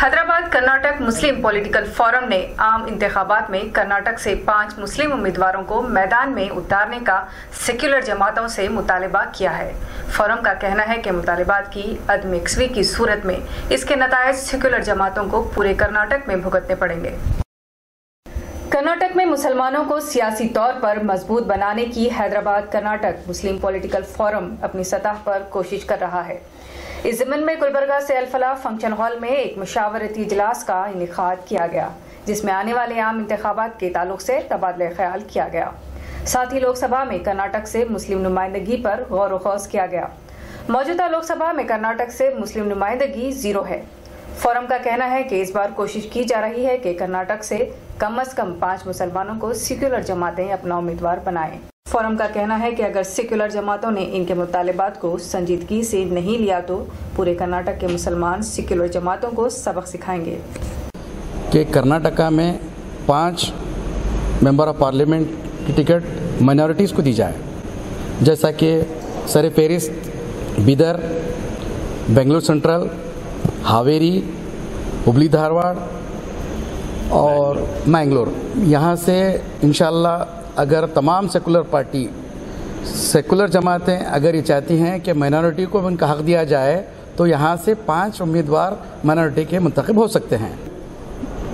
हैदराबाद कर्नाटक मुस्लिम political forum ने आम इंतखाबात में कर्नाटक से 5 मुस्लिम उम्मीदवारों को मैदान में उतारने का सेक्युलर जमातों से मुतालबा किया है। फोरम का कहना है कि मुतालबात की अदम यकसवी की सूरत में इसके नतायज सेक्युलर जमातों को पूरे कर्नाटक में भुगतने पड़ेंगे। कर्नाटक में मुसलमानों को सियासी तौर पर मजबूत बनाने की हैदराबाद कर्नाटक मुस्लिम पॉलिटिकल फोरम अपनी सतह पर कोशिश कर रहा है। इस ज़िम्न में गुलबर्गा से अल-फलाह फंक्शन हॉल में एक मुशावरती इजलास का इनेकाद किया गया, जिसमें आने वाले आम इंतखाबात के ताल्लुक से तबादला ख्याल किया गया। साथ ही लोकसभा में कर्नाटक से मुस्लिम नुमाइंदगी पर गौर व खौज किया गया। मौजूदा लोकसभा में कर्नाटक से मुस्लिम नुमाइंदगी 0 है। फोरम का कहना है कि इस बार कोशिश की जा रही है कि कर्नाटक से कम 5 मुसलमानों को सेक्युलर जमातें अपना उम्मीदवार बनाएं। फोरम का कहना है कि अगर सेक्युलर जमातों ने इनके मुतालिबात को संजीदगी से नहीं लिया तो पूरे कर्नाटक के मुसलमान सेक्युलर जमातों को सबक सिखाएंगे। कि कर्नाटका में 5 मेंबर ऑफ पार्लियामेंट की टिकट माइनॉरिटीज़ को दी जाए, जैसा कि सरफेरिस्त बीदर, बेंगलुरु सेंट्रल, हावेरी, हुबली धारवाड़ और मैंगलोर। यहाँ से इंशाल्लाह अगर तमाम सेकुलर जमातें अगर ये चाहती हैं कि माइनॉरिटी को उनका हक दिया जाए तो यहाँ से 5 उम्मीदवार माइनॉरिटी के मुंतखब हो सकते हैं।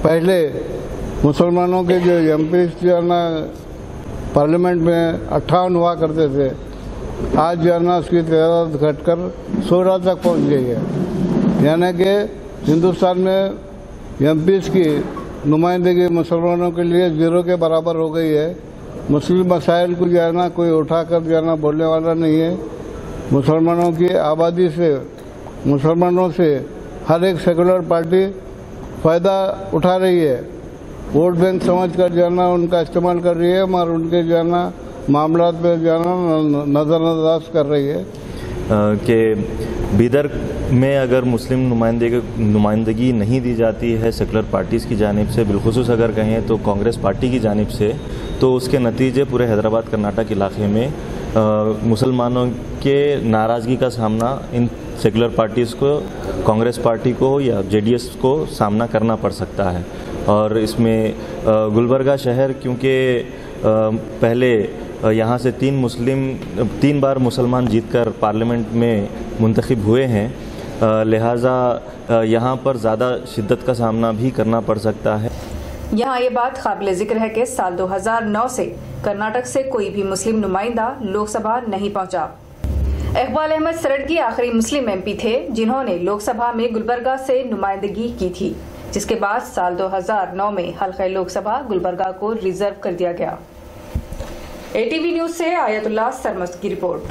पहले मुसलमानों के जो एमपी जो है ना पार्लियामेंट में 58 हुआ करते थे, आज जो है ना उसकी तादाद घटकर 16 तक पहुँच गई है। यानी कि हिंदुस्तान में एमपीज़ की नुमाइंदगी मुसलमानों के लिए 0 के बराबर हो गई है। मुस्लिम मसाइल को जो है ना कोई उठाकर जो है ना बोलने वाला नहीं है। मुसलमानों की आबादी से, मुसलमानों से हर एक सेकुलर पार्टी फ़ायदा उठा रही है। वोट बैंक समझकर जो है ना उनका इस्तेमाल कर रही है और उनके जो है ना मामला पे जो है ना नज़रअंदाज कर रही है। कि बीदर में अगर मुस्लिम नुमाइंदगी नहीं दी जाती है सेकुलर पार्टीज़ की जानिब से, बिलखुसूस अगर कहें तो कांग्रेस पार्टी की जानिब से, तो उसके नतीजे पूरे हैदराबाद कर्नाटक इलाके में मुसलमानों के नाराज़गी का सामना इन सेकुलर पार्टीज़ को, कांग्रेस पार्टी को या जेडीएस को सामना करना पड़ सकता है। और इसमें गुलबर्गा शहर क्योंकि पहले यहाँ से 3 बार मुसलमान जीतकर पार्लियामेंट में मुंतखब हुए हैं, लिहाजा यहाँ पर ज़्यादा शिद्दत का सामना भी करना पड़ सकता है। यहाँ ये बात काबिल जिक्र है कि साल 2009 से कर्नाटक से कोई भी मुस्लिम नुमाइंदा लोकसभा नहीं पहुँचा। इकबाल अहमद सरडगी आखिरी मुस्लिम एमपी थे जिन्होंने लोकसभा में गुलबर्गा से नुमाइंदगी की थी, जिसके बाद साल 2009 में हल्का लोकसभा गुलबर्गा को रिजर्व कर दिया गया। एटीवी न्यूज़ से आयतुल्लाह सरमस्त की रिपोर्ट।